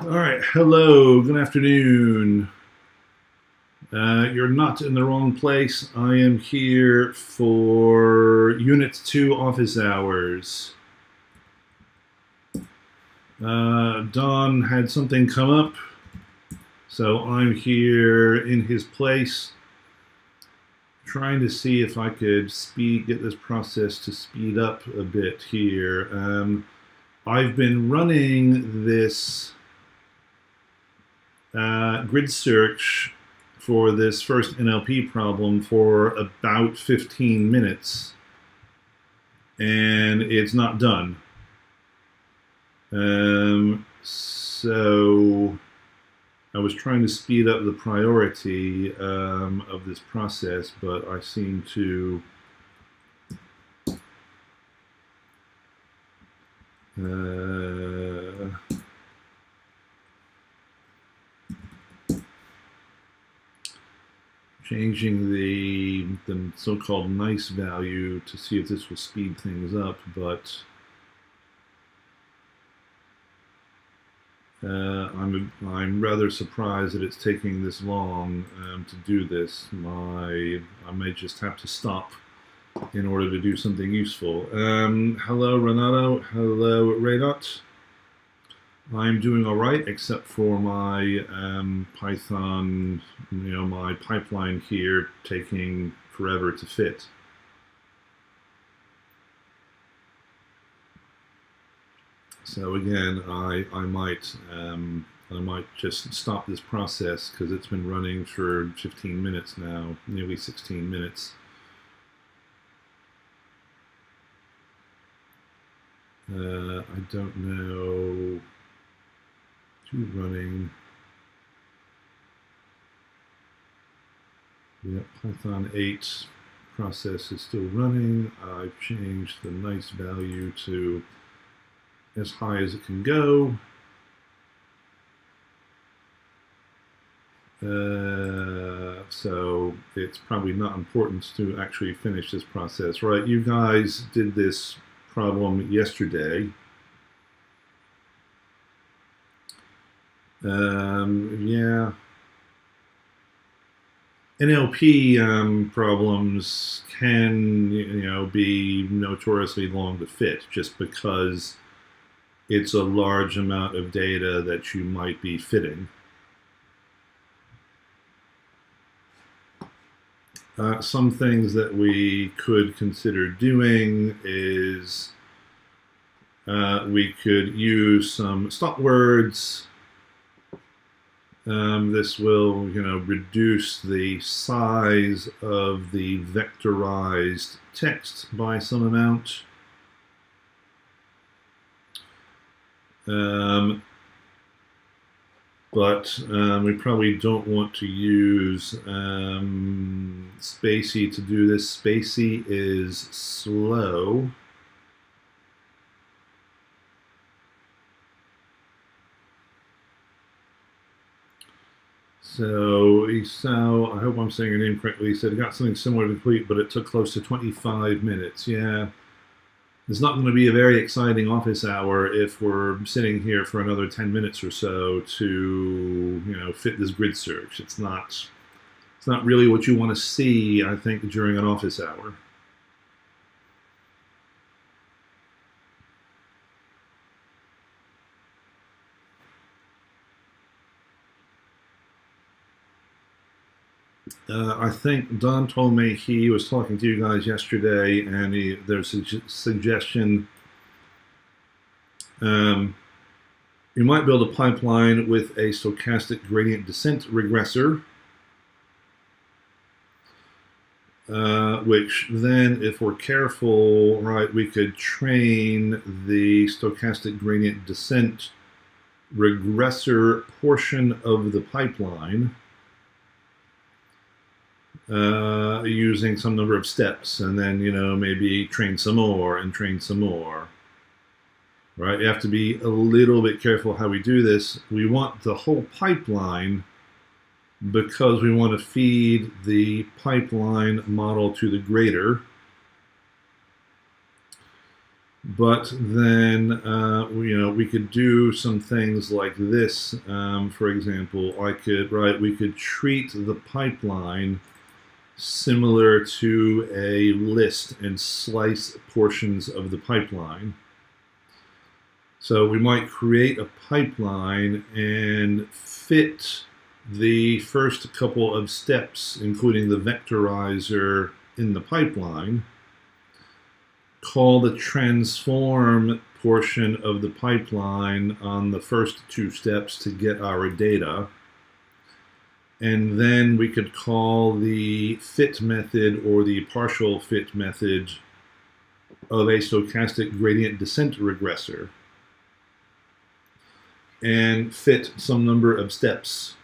All right, hello, good afternoon. You're not in the wrong place. I am here for Unit 2 office hours. Don had something come up, so I'm here in his place, trying to see if I could get this process to speed up a bit here. I've been running this grid search for this first NLP problem for about 15 minutes, and it's not done. So I was trying to speed up the priority of this process, but I seem to changing the so-called nice value to see if this will speed things up, but I'm rather surprised that it's taking this long to do this. I may just have to stop in order to do something useful. Hello, Renato. Hello, Raynot. I'm doing all right, except for my Python, my pipeline here taking forever to fit. So again, I might just stop this process because it's been running for 15 minutes now, nearly 16 minutes. I don't know. Running. Yep, Python 8 process is still running. I've changed the nice value to as high as it can go. So it's probably not important to actually finish this process, right? You guys did this problem yesterday. Yeah. NLP problems can, be notoriously long to fit just because it's a large amount of data that you might be fitting. Some things that we could consider doing is we could use some stop words. This will, reduce the size of the vectorized text by some amount. But we probably don't want to use Spacey to do this. Spacey is slow. So Esau, I hope I'm saying your name correctly, he said he got something similar to complete, but it took close to 25 minutes. Yeah. It's not going to be a very exciting office hour if we're sitting here for another 10 minutes or so to, fit this grid search. It's not really what you want to see, I think, during an office hour. I think Don told me he was talking to you guys yesterday, and there's a suggestion. You might build a pipeline with a stochastic gradient descent regressor, which then, if we're careful, right, we could train the stochastic gradient descent regressor portion of the pipeline using some number of steps, and then maybe train some more and train some more. Right? You have to be a little bit careful how we do this. We want the whole pipeline because we want to feed the pipeline model to the grader. But then, we could do some things like this. For example, we could treat the pipeline similar to a list and slice portions of the pipeline. So we might create a pipeline and fit the first couple of steps, including the vectorizer, in the pipeline, call the transform portion of the pipeline on the first two steps to get our data. And then we could call the fit method or the partial fit method of a stochastic gradient descent regressor and fit some number of steps.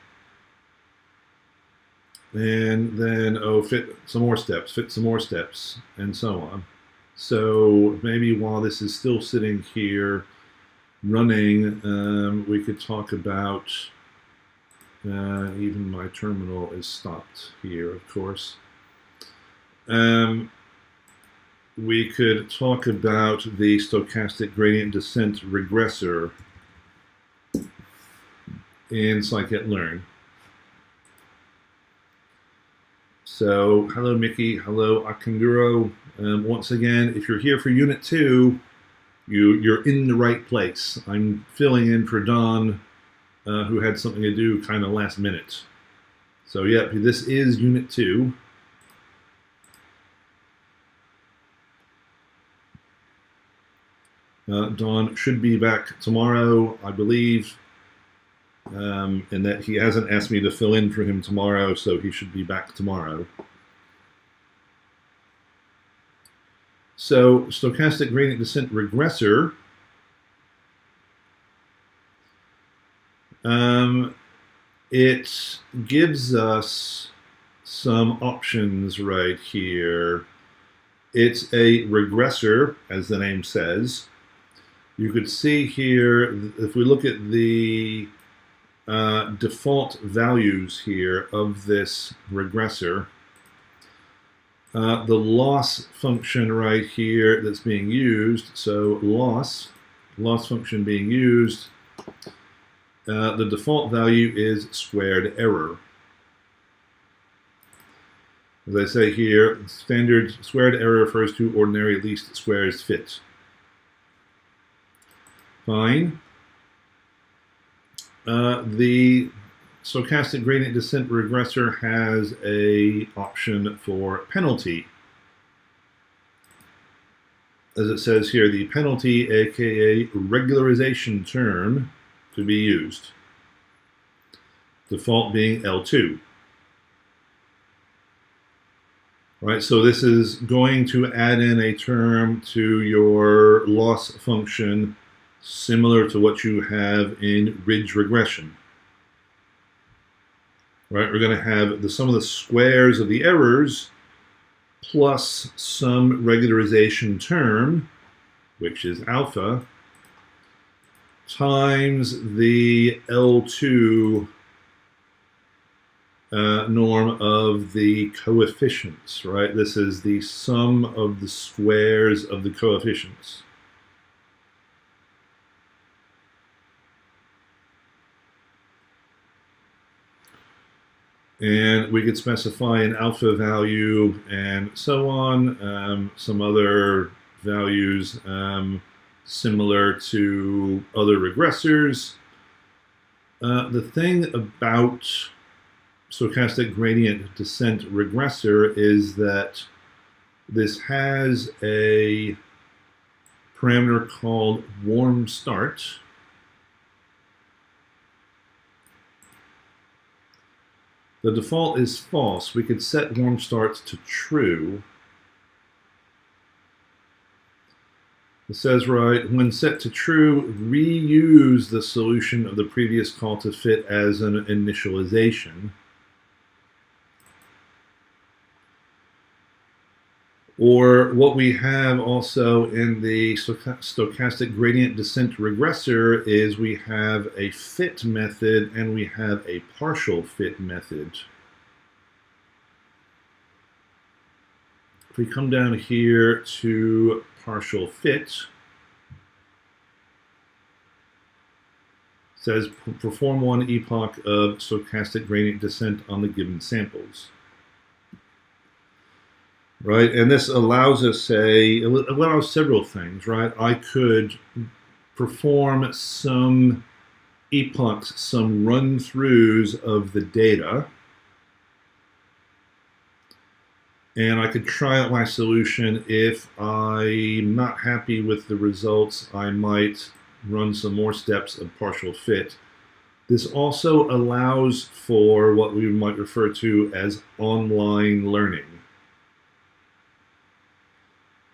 And then, fit some more steps, and so on. So maybe while this is still sitting here running, we could talk about, even my terminal is stopped here, of course. We could talk about the stochastic gradient descent regressor in scikit-learn. So, hello Mickey, hello Akanguro. Once again, if you're here for Unit 2, you're in the right place. I'm filling in for Don, who had something to do kind of last minute. So yeah, this is Unit 2. Don should be back tomorrow, I believe. And that he hasn't asked me to fill in for him tomorrow, so he should be back tomorrow. So, stochastic gradient descent regressor. It gives us some options right here. It's a regressor, as the name says. You could see here, if we look at the default values here of this regressor, the loss function right here that's being used, so loss function being used, the default value is squared error. As I say here, standard squared error refers to ordinary least squares fit. Fine. The stochastic gradient descent regressor has a option for penalty. As it says here, the penalty, aka regularization term, to be used. Default being L2. Right, so this is going to add in a term to your loss function similar to what you have in ridge regression. Right, we're going to have the sum of the squares of the errors plus some regularization term, which is alpha, times the L2 norm of the coefficients, right? This is the sum of the squares of the coefficients. And we could specify an alpha value and so on, some other values similar to other regressors. The thing about stochastic gradient descent regressor is that this has a parameter called warm start. The default is false. We could set warm start to true. It says, right, when set to true, reuse the solution of the previous call to fit as an initialization. Or what we have also in the stochastic gradient descent regressor is we have a fit method and we have a partial fit method. If we come down here to partial fit, says perform one epoch of stochastic gradient descent on the given samples. Right, and this allows us, it allows several things, right? I could perform some epochs, some run-throughs of the data, and I could try out my solution. If I'm not happy with the results, I might run some more steps of partial fit. This also allows for what we might refer to as online learning.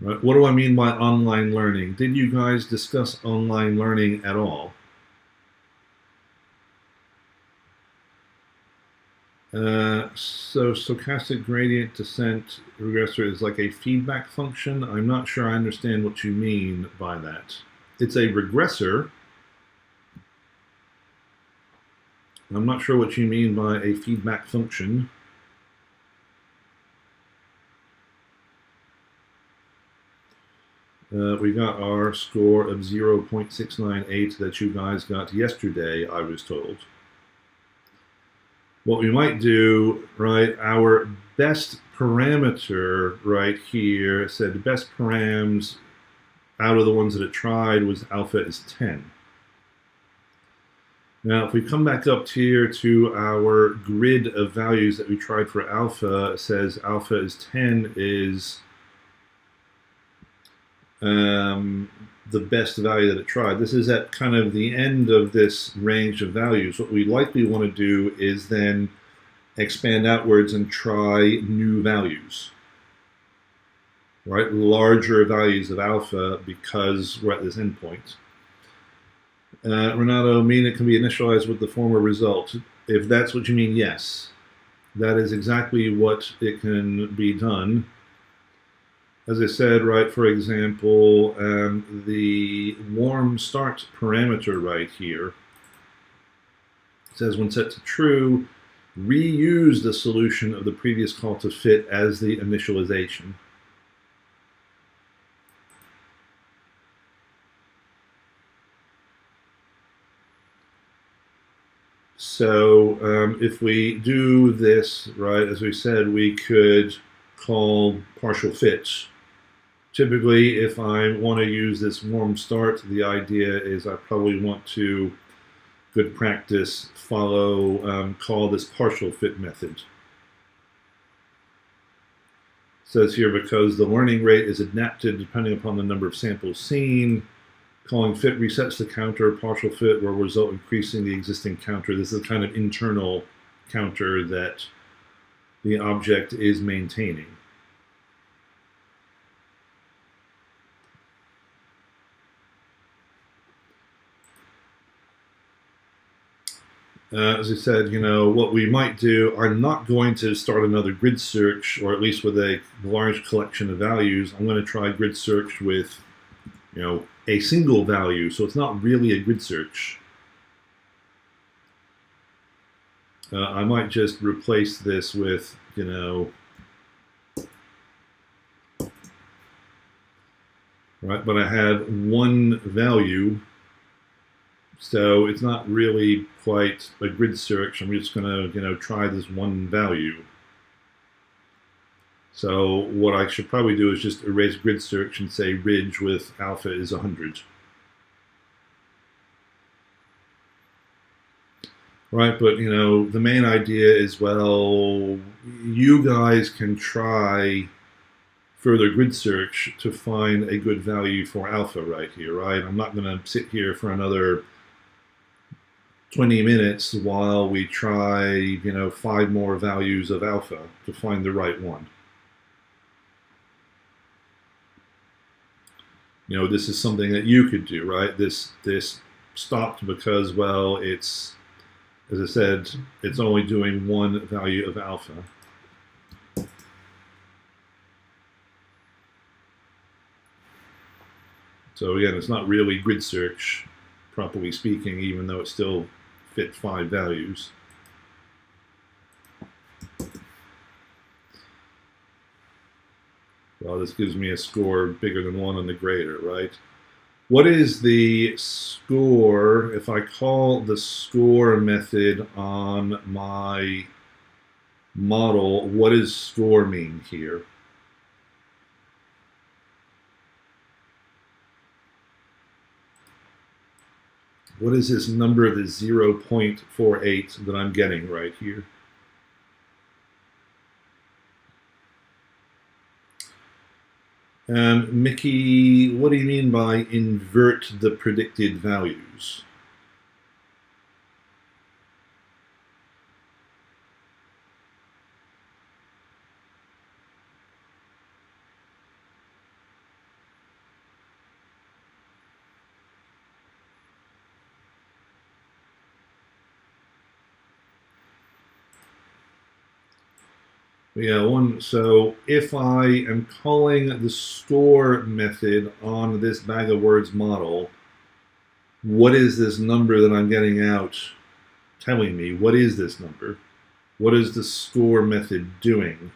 Right? What do I mean by online learning? Did you guys discuss online learning at all? So stochastic gradient descent regressor is like a feedback function. I'm not sure I understand what you mean by that. It's a regressor. I'm not sure what you mean by a feedback function. We got our score of 0.698 that you guys got yesterday, I was told. What we might do, right, our best parameter right here said the best params out of the ones that it tried was alpha is 10. Now, if we come back up here to our grid of values that we tried for alpha, it says alpha is 10 is the best value that it tried. This is at kind of the end of this range of values. What we likely want to do is then expand outwards and try new values, right? Larger values of alpha because we're at this endpoint. Renato, mean it can be initialized with the former result. If that's what you mean, yes. That is exactly what it can be done. As I said, right, for example, the warm start parameter right here says when set to true, reuse the solution of the previous call to fit as the initialization. So if we do this, right, as we said, we could call partial fits. Typically, if I want to use this warm start, the idea is I probably want to, good practice, call this partial fit method. It says here, because the learning rate is adapted depending upon the number of samples seen, calling fit resets the counter. Partial fit will result in increasing the existing counter. This is a kind of internal counter that the object is maintaining. As I said, you know, what we might do, I'm not going to start another grid search, or at least with a large collection of values. I'm going to try grid search with, you know, a single value. So it's not really a grid search. I might just replace this with, you know, right, but I have one value. So it's not really quite a grid search. I'm just going to, you know, try this one value. So what I should probably do is just erase grid search and say ridge with alpha is 100. Right, but you know, the main idea is, well, you guys can try further grid search to find a good value for alpha right here, right? I'm not going to sit here for another 20 minutes while we try, you know, 5 more values of alpha to find the right one. You know, this is something that you could do, right? This stopped because, well, it's, as I said, it's only doing one value of alpha. So again, it's not really grid search, properly speaking, even though it still fit 5 values. Well, this gives me a score bigger than 1 on the grader, right? What is the score if I call the score method on my model? What does score mean here? What is this number, the 0.48 that I'm getting right here? Mickey, what do you mean by invert the predicted values? Yeah, so if I am calling the score method on this bag of words model, what is this number that I'm getting out telling me? What is this number? What is the score method doing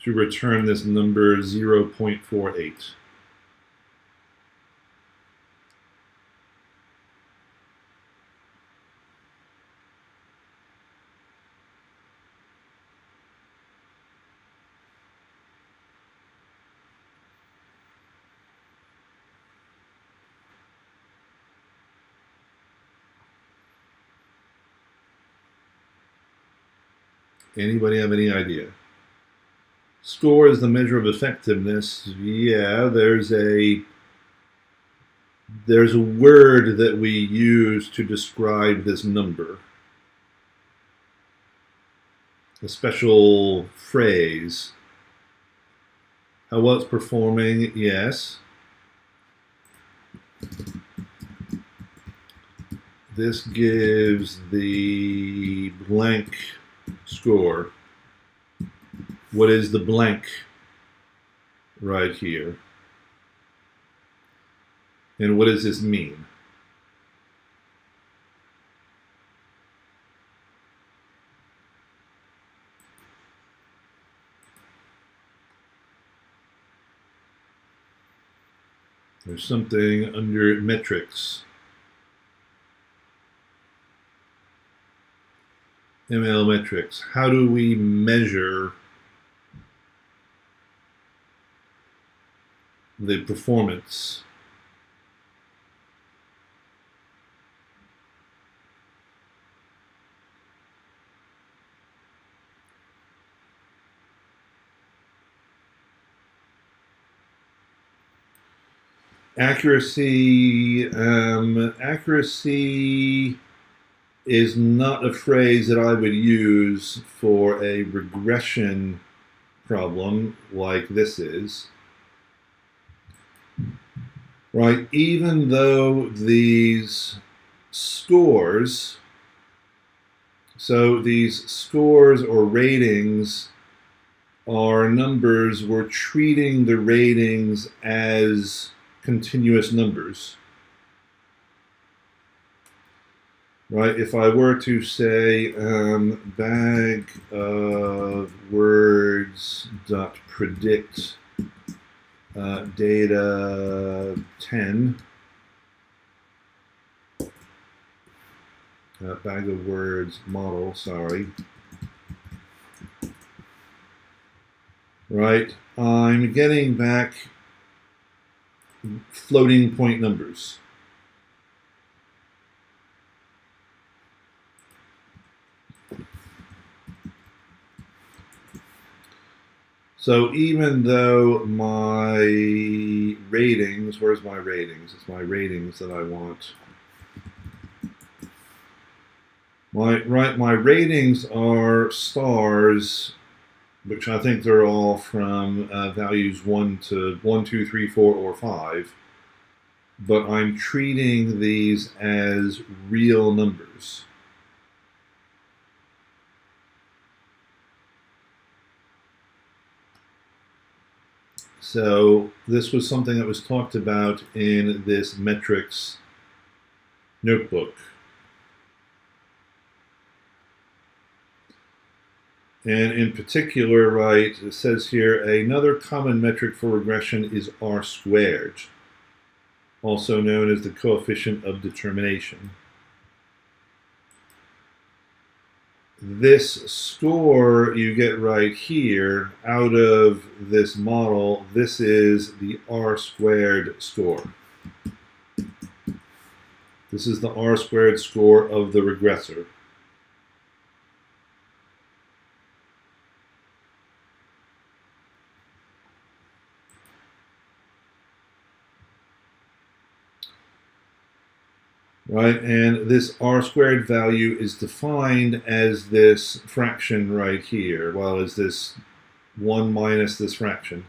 to return this number 0.48? Anybody have any idea? Score is the measure of effectiveness. Yeah, there's a word that we use to describe this number. A special phrase. How well it's performing, yes. This gives the blank score. What is the blank right here? And what does this mean? There's something under metrics. ML metrics. How do we measure the performance? Accuracy. Accuracy is not a phrase that I would use for a regression problem like this is. Right, even though these scores, so these scores or ratings are numbers, we're treating the ratings as continuous numbers. Right, if I were to say bag of words dot predict data 10, bag of words model, sorry. Right, I'm getting back floating point numbers. So even though my ratings, where's my ratings? It's my ratings that I want. My ratings are stars, which I think they're all from values 1 to 1, 2, 3, 4, or 5. But I'm treating these as real numbers. So this was something that was talked about in this metrics notebook. And in particular, right, it says here, another common metric for regression is R squared, also known as the coefficient of determination. This score you get right here out of this model, this is the R squared score. This is the R squared score of the regressor. Right, and this R squared value is defined as this fraction right here, well, as this 1 minus this fraction.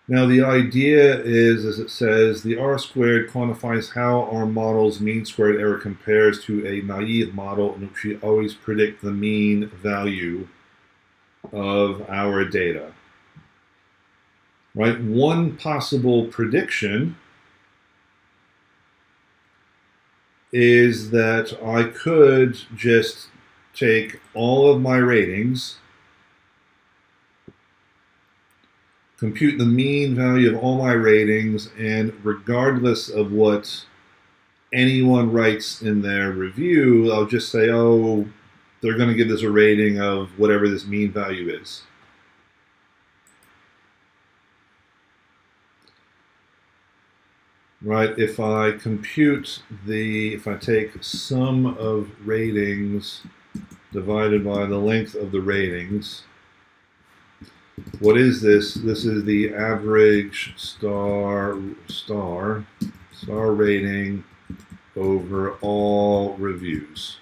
Now the idea is, as it says, the R squared quantifies how our model's mean squared error compares to a naive model in which we always predict the mean value of our data. Right, one possible prediction is that I could just take all of my ratings, compute the mean value of all my ratings, and regardless of what anyone writes in their review, I'll just say, oh, they're going to give this a rating of whatever this mean value is. Right, if I take sum of ratings divided by the length of the ratings, what is this? This is the average star rating over all reviews.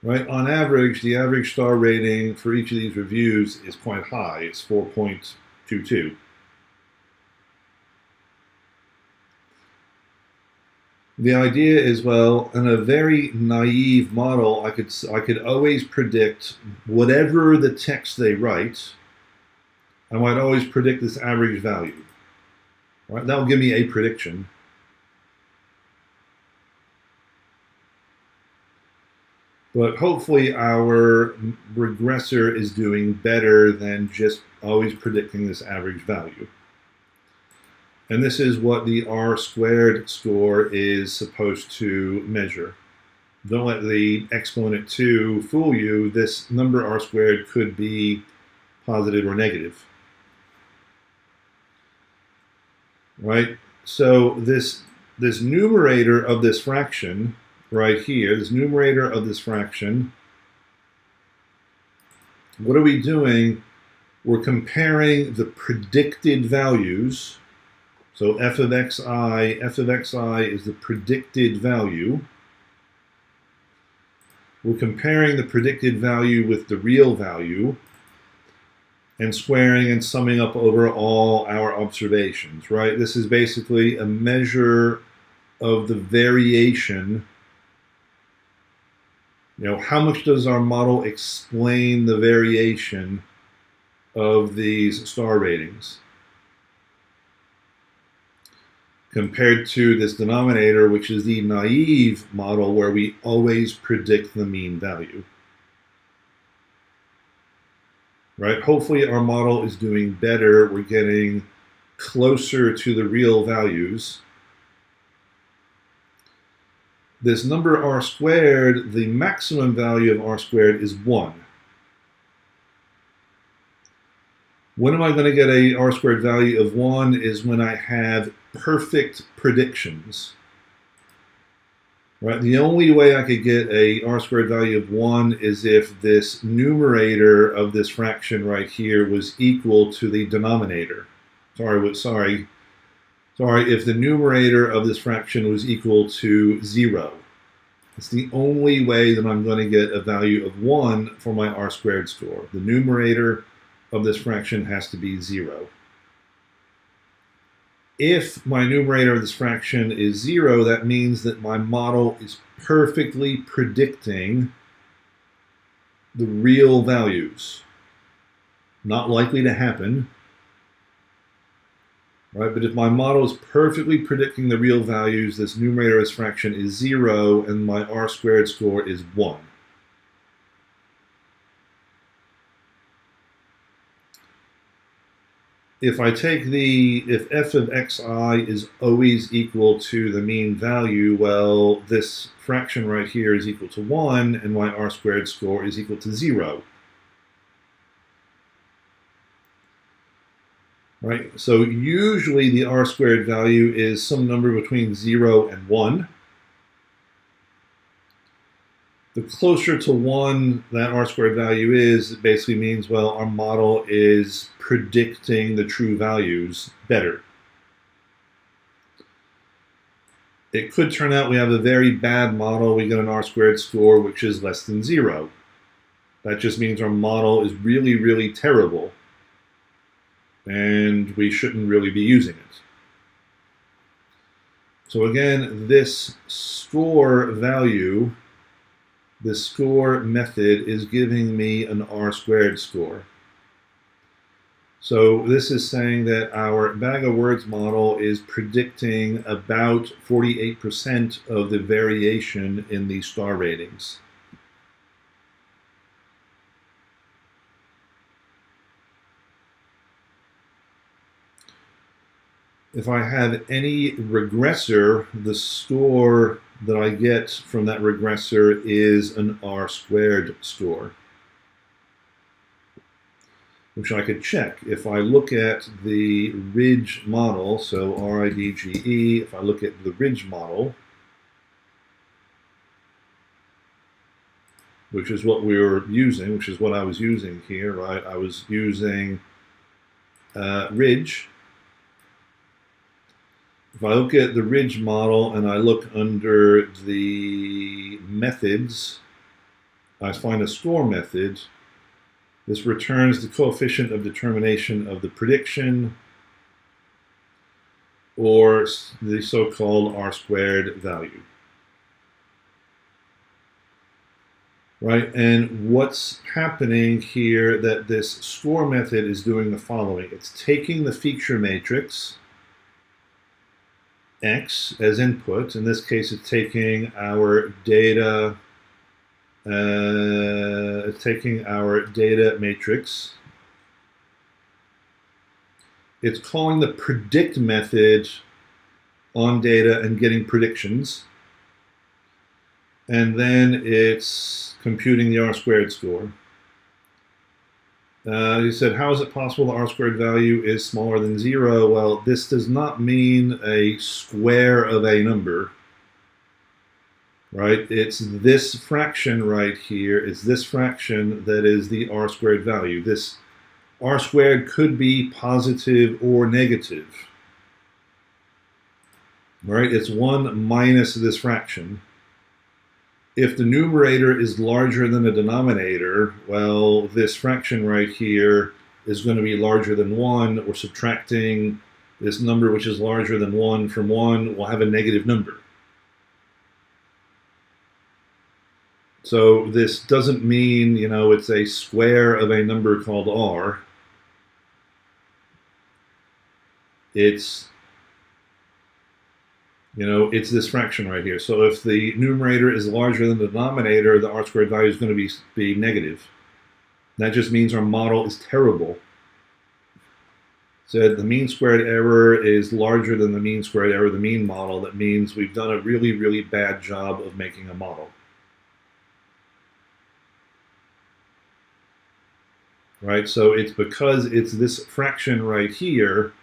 Right, on average, the average star rating for each of these reviews is quite high. It's 4.22. The idea is, well, in a very naive model, I could always predict whatever the text they write. I might always predict this average value. Right, that will give me a prediction. But hopefully our regressor is doing better than just always predicting this average value. And this is what the R squared score is supposed to measure. Don't let the exponent 2 fool you. This number R squared could be positive or negative. Right? So this numerator of this fraction right here, this numerator of this fraction, what are we doing? We're comparing the predicted values. So f of xi is the predicted value. We're comparing the predicted value with the real value and squaring and summing up over all our observations, right? This is basically a measure of the variation. You know, how much does our model explain the variation of these star ratings compared to this denominator, which is the naive model where we always predict the mean value? Right? Hopefully our model is doing better. We're getting closer to the real values. This number R squared, the maximum value of R squared is 1. When am I going to get a R squared value of 1 is when I have perfect predictions. Right? The only way I could get a R squared value of 1 is if this numerator of this fraction right here was equal to the denominator. If the numerator of this fraction was equal to 0. It's the only way that I'm going to get a value of 1 for my R squared score. The numerator of this fraction has to be 0. If my numerator of this fraction is 0, that means that my model is perfectly predicting the real values. Not likely to happen. right? But if my model is perfectly predicting the real values, this numerator as fraction is 0, and my R squared score is 1. If I take if f of xi is always equal to the mean value, well, this fraction right here is equal to 1, and my R squared score is equal to 0. Right? So usually the R squared value is some number between 0 and 1. The closer to 1 that R squared value is, it basically means, well, our model is predicting the true values better. It could turn out we have a very bad model. We get an R squared score which is less than 0. That just means our model is really, really terrible, and we shouldn't really be using it. So again, this score value, this score method is giving me an R squared score. So this is saying that our bag of words model is predicting about 48% of the variation in the star ratings. If I have any regressor, the score that I get from that regressor is an R squared score, which I could check. If I look at the ridge model, so RIDGE, if I look at the ridge model, which is what we were using, which is what I was using here, right? I was using ridge. If I look at the ridge model and I look under the methods, I find a score method. This returns the coefficient of determination of the prediction, or the so-called R squared value. Right, and what's happening here, that this score method is doing the following. It's taking the feature matrix X as input. In this case, it's taking our data. It's taking our data matrix. It's calling the predict method on data and getting predictions. And then it's computing the R squared score. You said, how is it possible the R squared value is smaller than 0? Well, this does not mean a square of a number, right? It's this fraction right here. It's this fraction that is the R squared value. This R squared could be positive or negative, right? It's 1 minus this fraction. If the numerator is larger than the denominator, well, this fraction right here is going to be larger than 1. We're subtracting this number which is larger than 1 from 1. We'll have a negative number. So this doesn't mean, you know, it's a square of a number called R. It's, you know, it's this fraction right here. So if the numerator is larger than the denominator, the R squared value is going to be negative. That just means our model is terrible. So the mean squared error is larger than the mean squared error of the mean model. That means we've done a really, really bad job of making a model. Right? So it's because it's this fraction right here.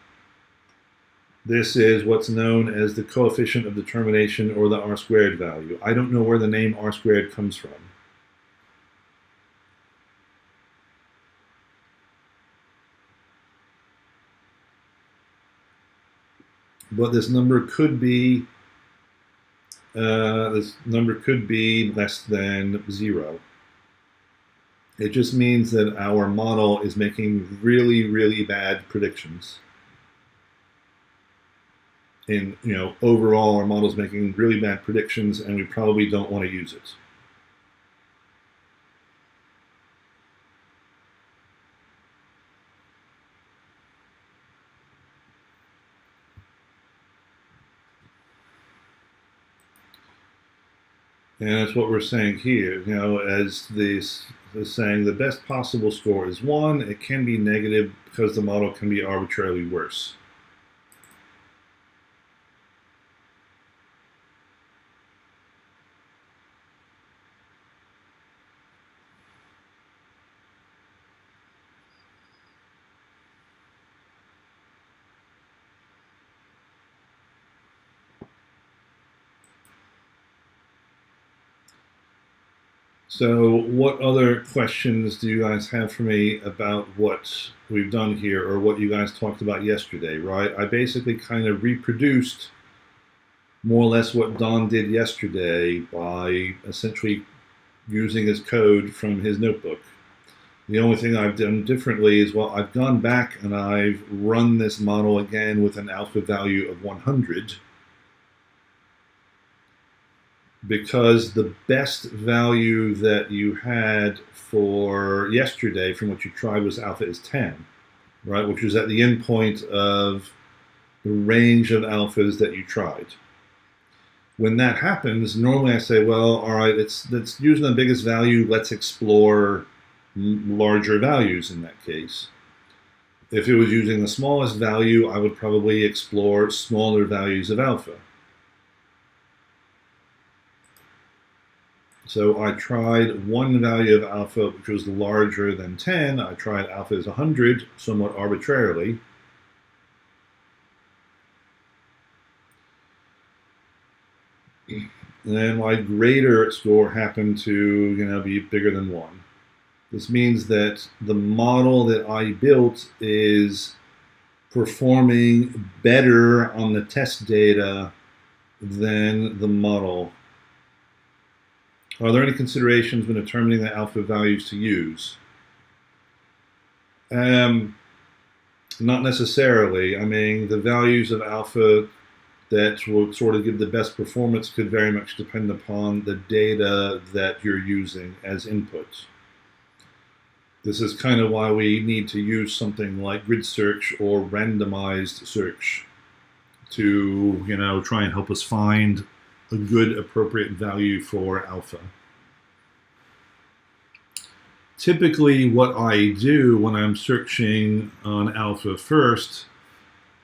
This is what's known as the coefficient of determination, or the R squared value. I don't know where the name R squared comes from. But this number could be less than 0. It just means that our model is making really, really bad predictions. In, you know, overall, our model's making really bad predictions, and we probably don't want to use it. And that's what we're saying here. You know, as this is saying, the best possible score is 1. It can be negative because the model can be arbitrarily worse. So what other questions do you guys have for me about what we've done here or what you guys talked about yesterday, right? I basically kind of reproduced more or less what Don did yesterday by essentially using his code from his notebook. The only thing I've done differently is, well, I've gone back and I've run this model again with an alpha value of 100, because the best value that you had for yesterday from what you tried was alpha is 10, right? Which was at the endpoint of the range of alphas that you tried. When that happens, normally I say, well, all right, let's using the biggest value, let's explore larger values in that case. If it was using the smallest value, I would probably explore smaller values of alpha. So I tried one value of alpha, which was larger than 10. I tried alpha as 100, somewhat arbitrarily. And then my greater score happened to, be bigger than 1. This means that the model that I built is performing better on the test data than the model. Are there any considerations when determining the alpha values to use? Not necessarily. I mean, the values of alpha that will sort of give the best performance could very much depend upon the data that you're using as inputs. This is kind of why we need to use something like grid search or randomized search to, try and help us find a good appropriate value for alpha. Typically what I do when I'm searching on alpha first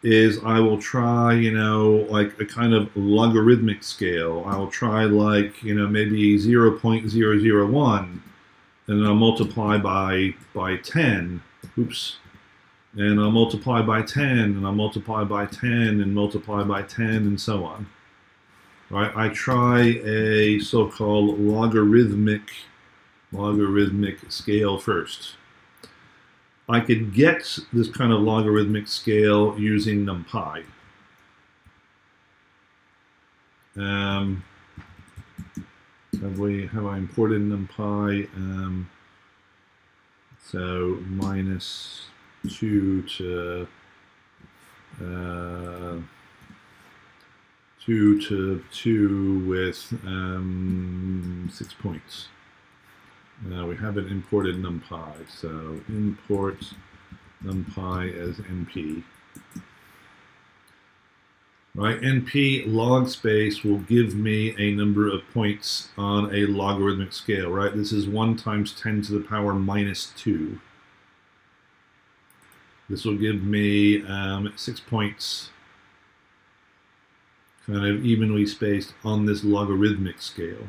is I will try, like a kind of logarithmic scale. I'll try like, maybe 0.001, and I'll multiply by 10. Oops. And I'll multiply by 10, and I'll multiply by 10, and multiply by 10, and so on. Right? I try a so-called logarithmic scale first. I could get this kind of logarithmic scale using NumPy. Have I imported NumPy? So minus 2 to 2 with 6 points. We haven't imported NumPy, so import NumPy as NP. Right, NP log space will give me a number of points on a logarithmic scale, right? This is 1 times 10 to the power minus 2. This will give me 6 points, kind of evenly spaced on this logarithmic scale.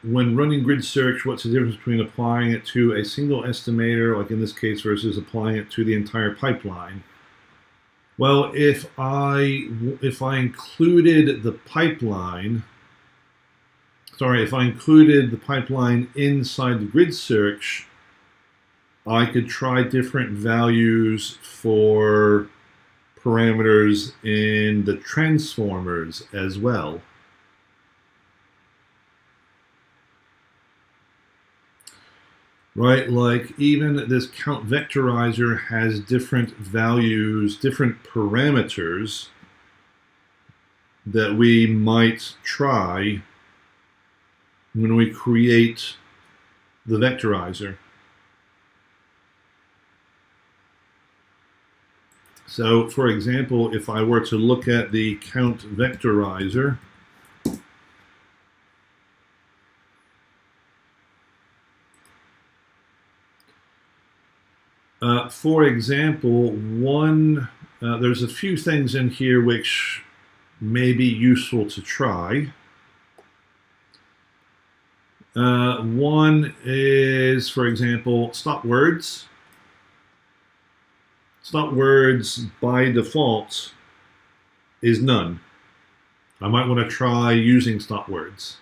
When running grid search, what's the difference between applying it to a single estimator, like in this case, versus applying it to the entire pipeline? Well, if I included the pipeline, if I included the pipeline inside the grid search, I could try different values for parameters in the transformers as well. Right, like even this count vectorizer has different values, different parameters that we might try when we create the vectorizer. So, for example, if I were to look at the count vectorizer, for example, there's a few things in here which may be useful to try. One is, for example, stop words. Stop words by default is none. I might want to try using stop words.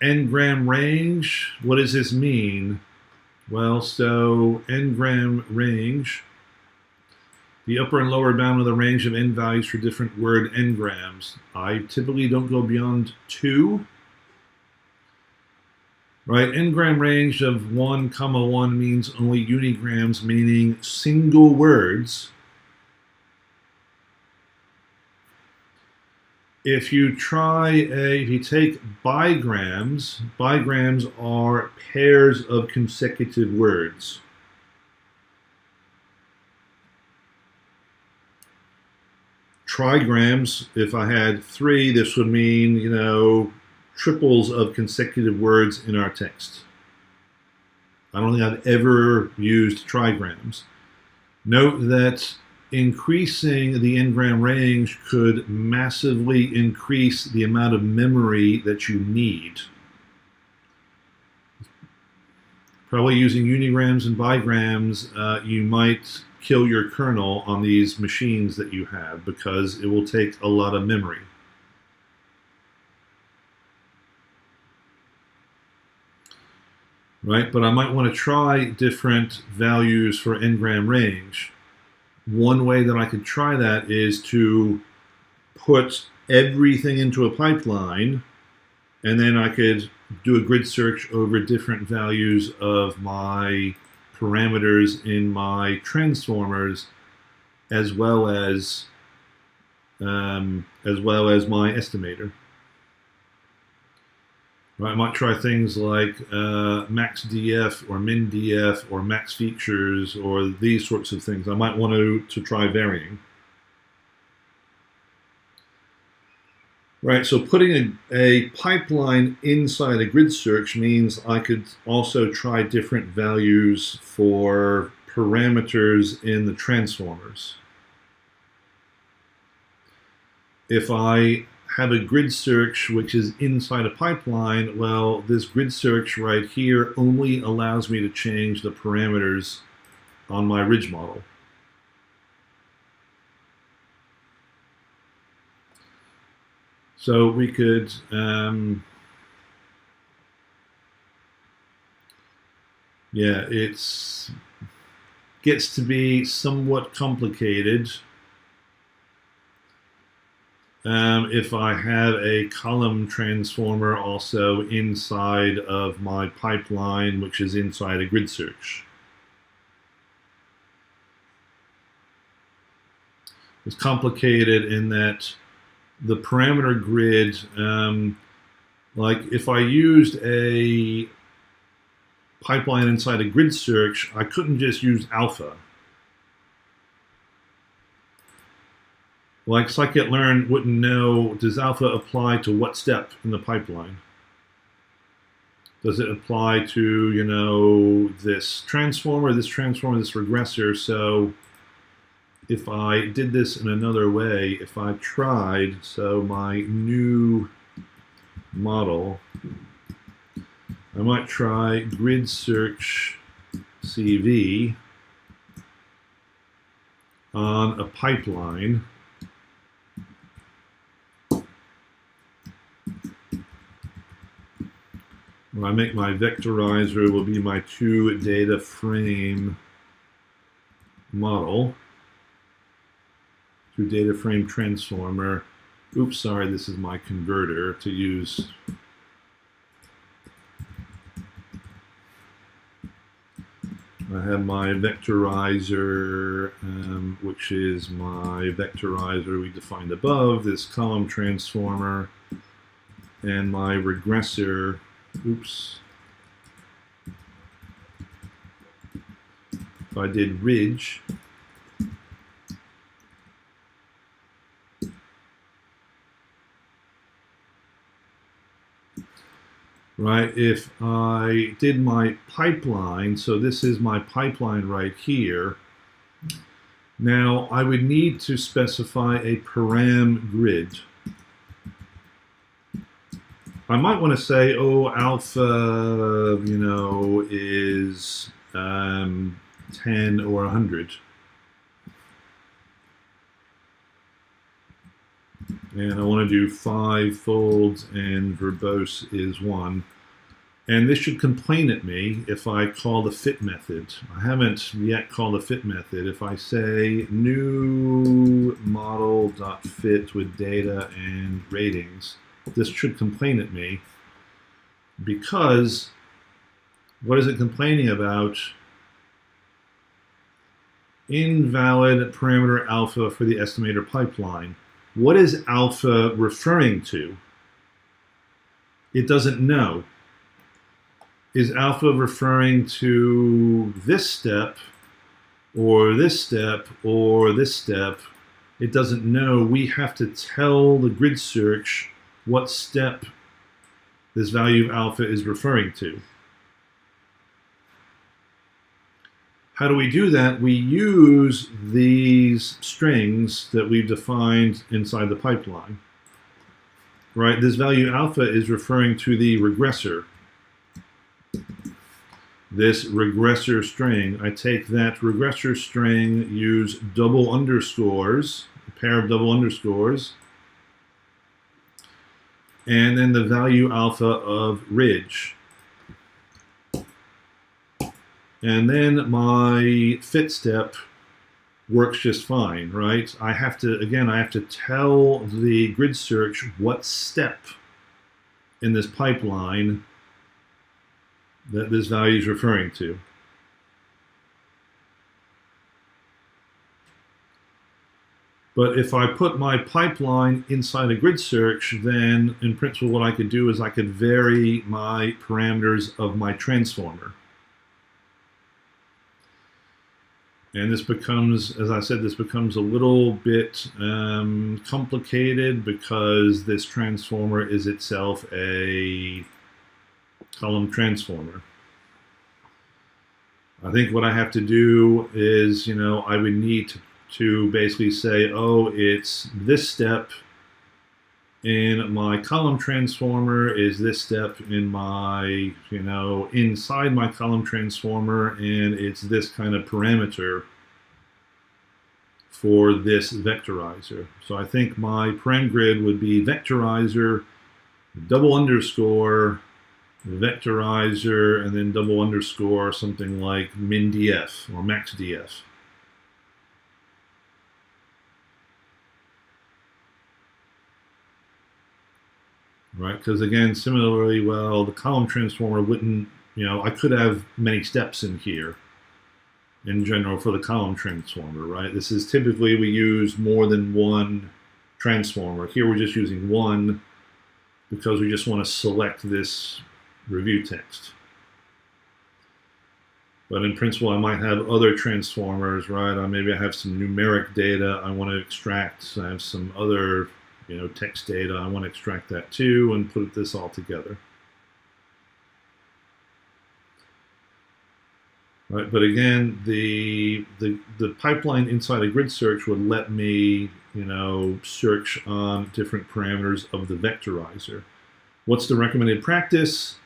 N-gram range, what does this mean? Well, so n-gram range, the upper and lower bound of the range of n values for different word n-grams. I typically don't go beyond 2. Right, n-gram range of 1, 1 means only unigrams, meaning single words. If you take bigrams, bigrams are pairs of consecutive words. Trigrams, if I had 3, this would mean, triples of consecutive words in our text. I don't think I've ever used trigrams. Note that increasing the n-gram range could massively increase the amount of memory that you need. Probably using unigrams and bigrams, you might kill your kernel on these machines that you have because it will take a lot of memory. Right, but I might want to try different values for n-gram range. One way that I could try that is to put everything into a pipeline, and then I could do a grid search over different values of my parameters in my transformers, as well as my estimator. Right, I might try things like max DF or min DF or max features or these sorts of things. I might want to try varying. Right, so putting a pipeline inside a grid search means I could also try different values for parameters in the transformers. If I have a grid search which is inside a pipeline, well, this grid search right here only allows me to change the parameters on my ridge model. So we could it gets to be somewhat complicated if I have a column transformer also inside of my pipeline, which is inside a grid search. It's complicated in that the parameter grid, like if I used a pipeline inside a grid search, I couldn't just use alpha. Like scikit-learn wouldn't know, does alpha apply to what step in the pipeline? Does it apply to, this transformer, this regressor? So if I did this in another way, if I tried, so my new model, I might try grid search CV on a pipeline. When I make my vectorizer will be my 2 data frame model, 2 data frame transformer. Oops, sorry, this is my converter to use. I have my vectorizer, which is my vectorizer we defined above, this column transformer, and my regressor. Oops. I did ridge, right, if I did my pipeline, so this is my pipeline right here, now I would need to specify a param grid. I might want to say, oh, alpha, you know, is 10 or 100. And I want to do 5 folds and verbose is 1. And this should complain at me if I call the fit method. I haven't yet called the fit method. If I say new model.fit with data and ratings, this should complain at me, because what is it complaining about? Invalid parameter alpha for the estimator pipeline. What is alpha referring to? It doesn't know. Is alpha referring to this step, or this step, or this step? It doesn't know. We have to tell the grid search what step this value of alpha is referring to. How do we do that? We use these strings that we've defined inside the pipeline. Right? This value alpha is referring to the regressor. This regressor string, I take that regressor string, use double underscores, a pair of double underscores, and then the value alpha of ridge. And then my fit step works just fine, right? I have to, again, I have to tell the grid search what step in this pipeline that this value is referring to. But if I put my pipeline inside a grid search, then in principle what I could do is I could vary my parameters of my transformer. And this becomes, as I said, this becomes a little bit complicated, because this transformer is itself a column transformer. I think what I have to do is, you know, I would need to basically say, oh, it's this step in my column transformer is this step in my, you know, inside my column transformer, and it's this kind of parameter for this vectorizer. So I think my param grid would be vectorizer, double underscore, vectorizer, and then double underscore something like min df or max df. Right, because again, similarly, well, the column transformer wouldn't, you know, I could have many steps in here in general for the column transformer, right? This is typically, we use more than one transformer. Here we're just using one because we just want to select this review text. But in principle, I might have other transformers, right? Maybe I have some numeric data I want to extract. I have some other, you know, text data. I want to extract that too and put this all together. Right, but again, the pipeline inside a grid search would let me, you know, search on different parameters of the vectorizer. What's the recommended practice?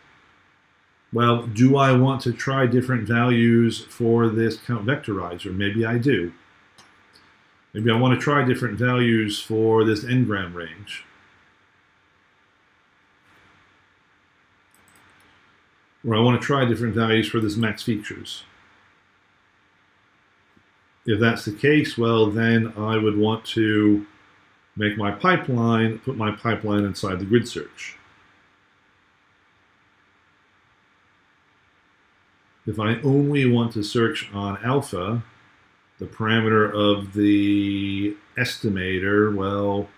Well, do I want to try different values for this count vectorizer? Maybe I do. Maybe I want to try different values for this n-gram range. Or I want to try different values for this max features. If that's the case, well, then I would want to make my pipeline, put my pipeline inside the grid search. If I only want to search on alpha, the parameter of the estimator, well,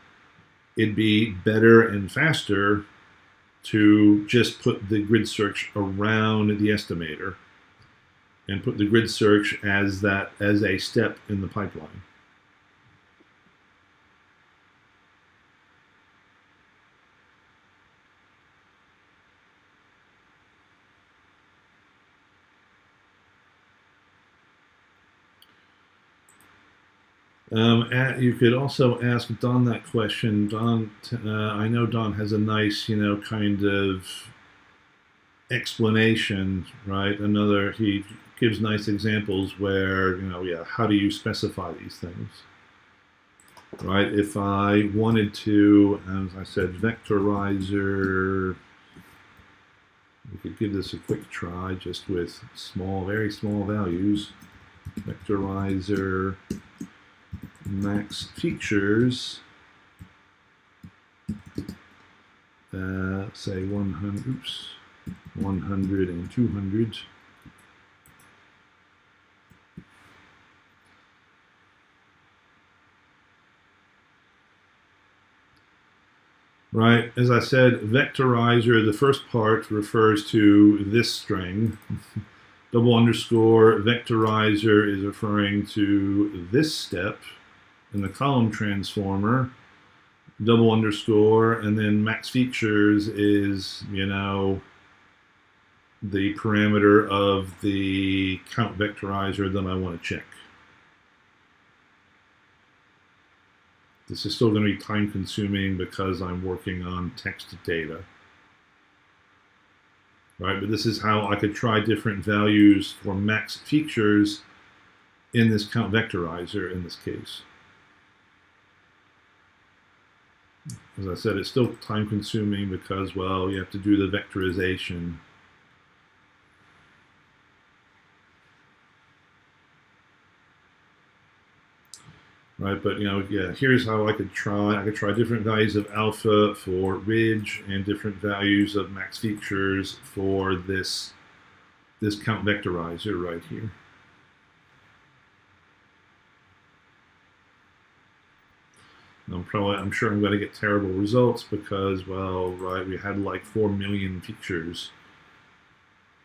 it'd be better and faster to just put the grid search around the estimator. and put the grid search as a step in the pipeline. You could also ask Don that question. Don, I know Don has a nice, kind of explanation, right? He gives nice examples where, how do you specify these things, right? If I wanted to, as I said, vectorizer, we could give this a quick try just with very small values. Vectorizer max features, say 100 and 200. Right, as I said, vectorizer, the first part refers to this string. Double underscore vectorizer is referring to this step in the column transformer. Double underscore, and then max features is, the parameter of the count vectorizer that I want to check. This is still going to be time consuming because I'm working on text data. Right, but this is how I could try different values for max features in this count vectorizer in this case. As I said, it's still time consuming because, well, you have to do the vectorization. Right, but here's how I could try. I could try different values of alpha for ridge and different values of max features for this count vectorizer right here. I'm sure I'm going to get terrible results because, well, right, we had like 4 million features,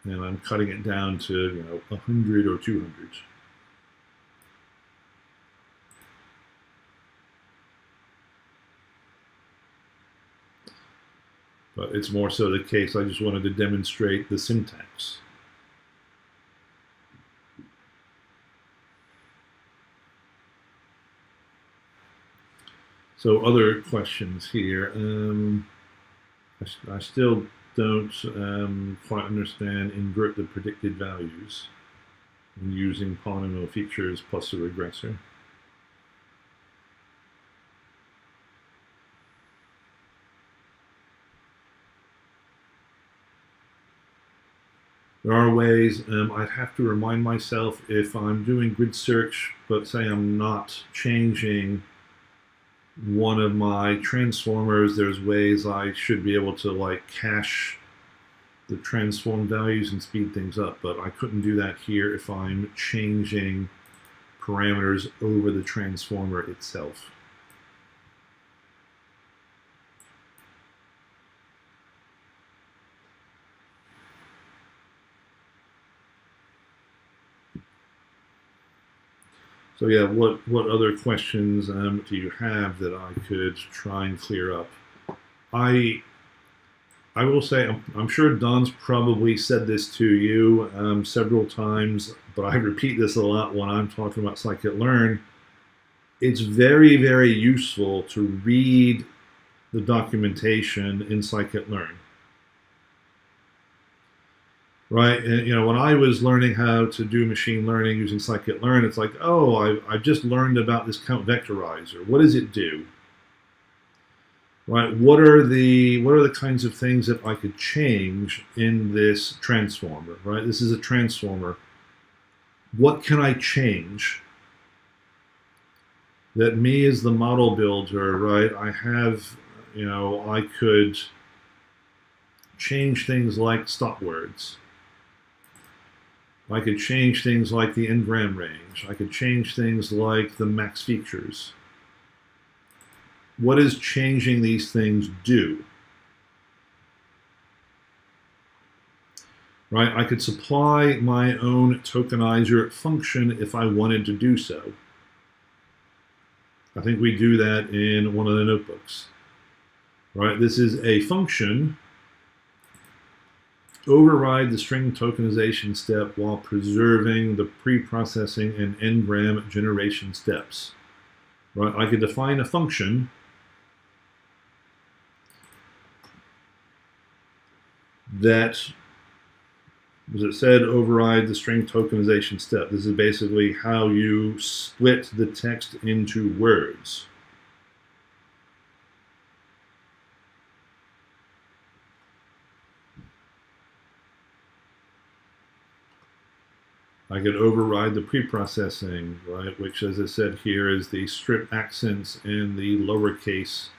and I'm cutting it down to 100 or 200. But it's more so the case I just wanted to demonstrate the syntax. So other questions here. I still don't quite understand invert the predicted values when using polynomial features plus a regressor. There are ways. I'd have to remind myself if I'm doing grid search, but say I'm not changing one of my transformers, there's ways I should be able to cache the transform values and speed things up, but I couldn't do that here if I'm changing parameters over the transformer itself. So yeah, what other questions do you have that I could try and clear up? I will say I'm sure Don's probably said this to you several times, but I repeat this a lot when I'm talking about scikit-learn. It's very, very useful to read the documentation in scikit-learn. Right, and when I was learning how to do machine learning using scikit-learn, it's like, oh, I've just learned about this count vectorizer. What does it do? Right, what are the kinds of things that I could change in this transformer? Right, this is a transformer. What can I change that me as the model builder, right? I have, I could change things like stop words. I could change things like the n-gram range. I could change things like the max features. What does changing these things do? right? I could supply my own tokenizer function if I wanted to do so. I think we do that in one of the notebooks, right? This is a function. Override the string tokenization step while preserving the pre-processing and n-gram generation steps, right? I could define a function that, as it said, override the string tokenization step. This is basically how you split the text into words. I could override the pre-processing, right, which, as I said here, is the strip accents and the lowercase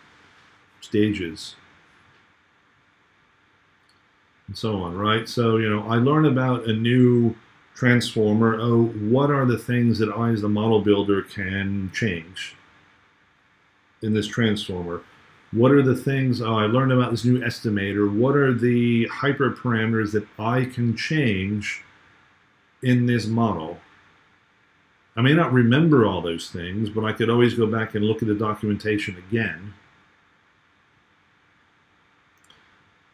stages, and so on, right? So, I learn about a new transformer. Oh, what are the things that I, as the model builder, can change in this transformer? What are the things, I learned about this new estimator. What are the hyperparameters that I can change in this model? I may not remember all those things, but I could always go back and look at the documentation again.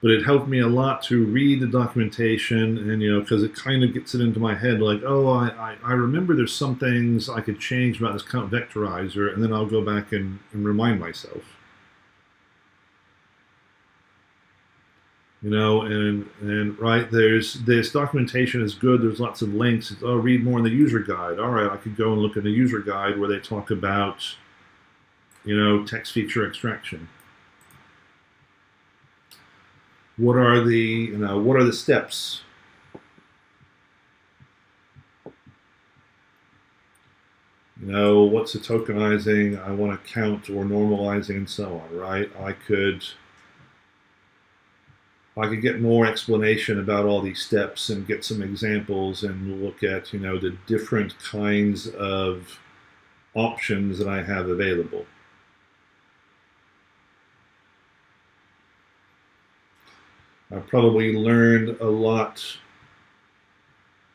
But it helped me a lot to read the documentation, and because it kind of gets it into my head, like, oh, I remember there's some things I could change about this count vectorizer, and then I'll go back and remind myself. And right, this documentation is good. There's lots of links. It's, oh, read more in the user guide. All right, I could go and look at the user guide where they talk about, text feature extraction. What are the steps? What's the tokenizing? I want to count or normalizing and so on, right? I could get more explanation about all these steps and get some examples and look at, the different kinds of options that I have available. I probably learned a lot,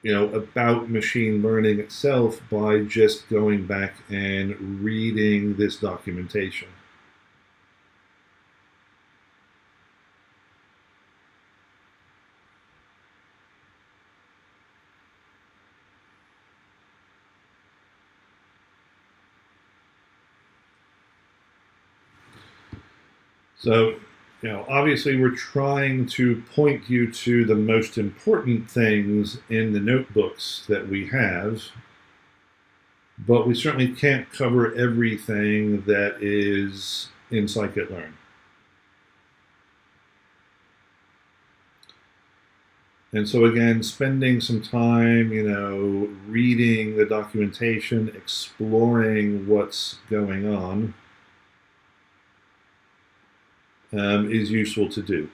about machine learning itself by just going back and reading this documentation. So, obviously we're trying to point you to the most important things in the notebooks that we have, but we certainly can't cover everything that is in scikit-learn. And so again, spending some time, reading the documentation, exploring what's going on, is useful to do.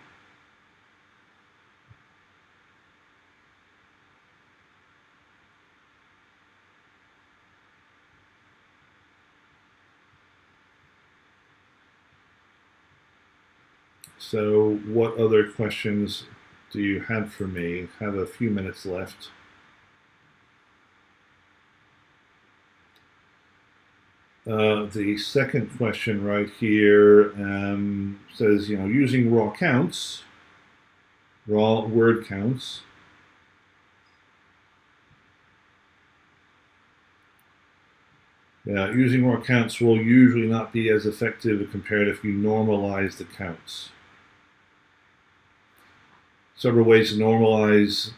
So what other questions do you have for me? I have a few minutes left. The second question right here says, using raw counts, raw word counts, using raw counts will usually not be as effective compared if you normalize the counts. Several ways to normalize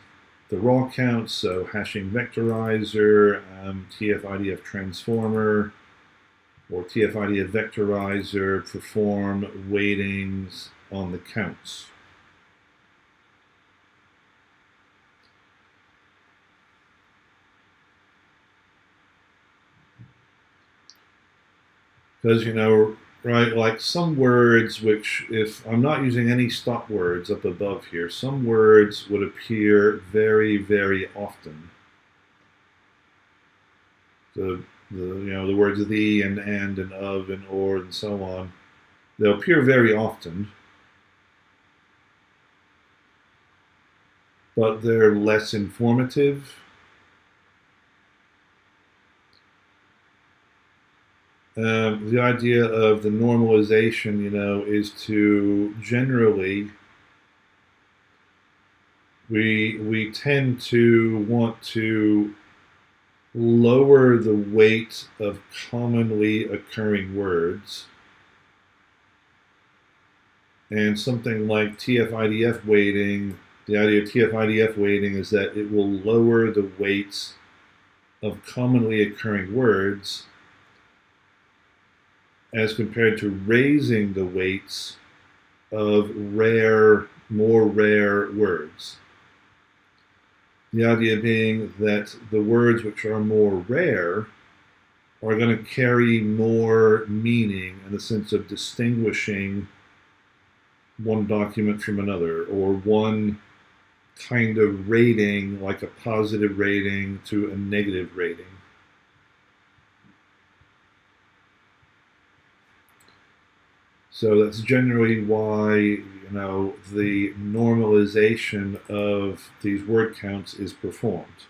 the raw counts, so hashing vectorizer, TF-IDF transformer, or TF-IDF vectorizer, perform weightings on the counts. Because, right, like some words which, if I'm not using any stop words up above here, some words would appear very, very often. So the words the and of and or and so on, they'll appear very often. but they're less informative. The idea of the normalization, is to generally, we tend to want to lower the weight of commonly occurring words. And something like TF-IDF weighting, the idea of TF-IDF weighting is that it will lower the weights of commonly occurring words as compared to raising the weights of more rare words. The idea being that the words which are more rare are going to carry more meaning in the sense of distinguishing one document from another, or one kind of rating, like a positive rating to a negative rating. So that's generally why, the normalization of these word counts is performed.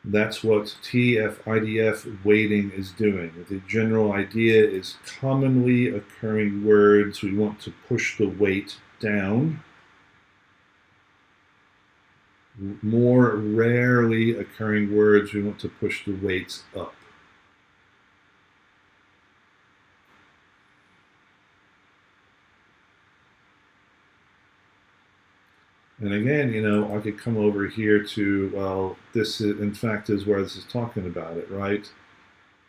That's what TF-IDF weighting is doing. The general idea is commonly occurring words, we want to push the weight down. More rarely occurring words, we want to push the weights up. And again, I could come over here to, well, this is, in fact, is where this is talking about it, right?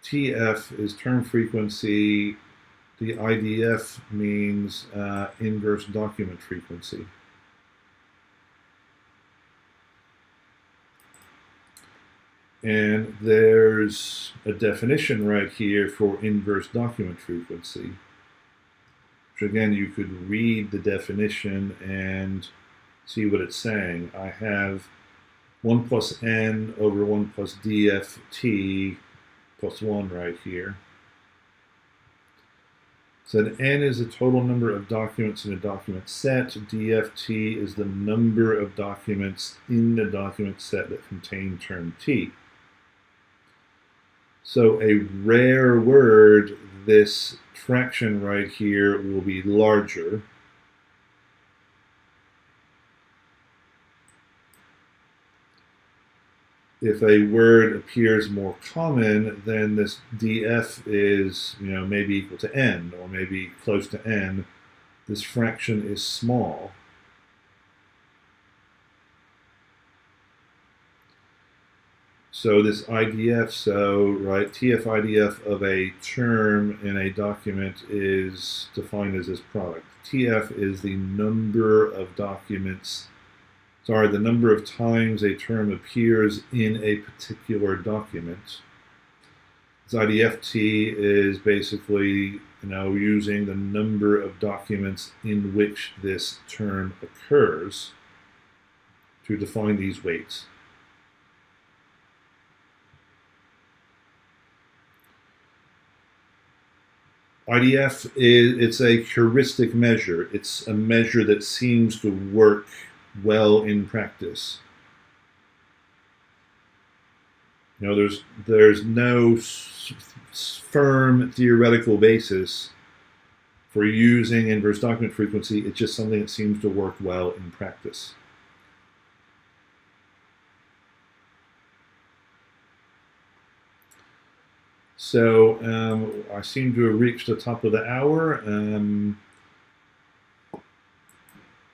TF is term frequency. The IDF means inverse document frequency. And there's a definition right here for inverse document frequency. Which again, you could read the definition and see what it's saying. I have 1 plus n over 1 plus dft plus 1 right here. So n is the total number of documents in a document set. dft is the number of documents in the document set that contain term t. So a rare word, this fraction right here will be larger. If a word appears more common, then this df is, maybe equal to n, or maybe close to n. This fraction is small. So this IDF, TF-IDF of a term in a document is defined as this product. TF is the number of documents, the number of times a term appears in a particular document. This IDFT is basically, using the number of documents in which this term occurs to define these weights. IDF it's a heuristic measure. It's a measure that seems to work well in practice. There's no firm theoretical basis for using inverse document frequency. It's just something that seems to work well in practice. So I seem to have reached the top of the hour.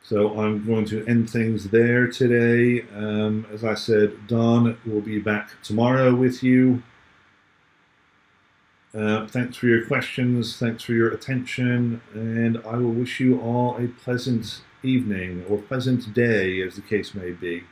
So I'm going to end things there today. As I said, Don will be back tomorrow with you. Thanks for your questions, thanks for your attention, and I will wish you all a pleasant evening, or pleasant day, as the case may be.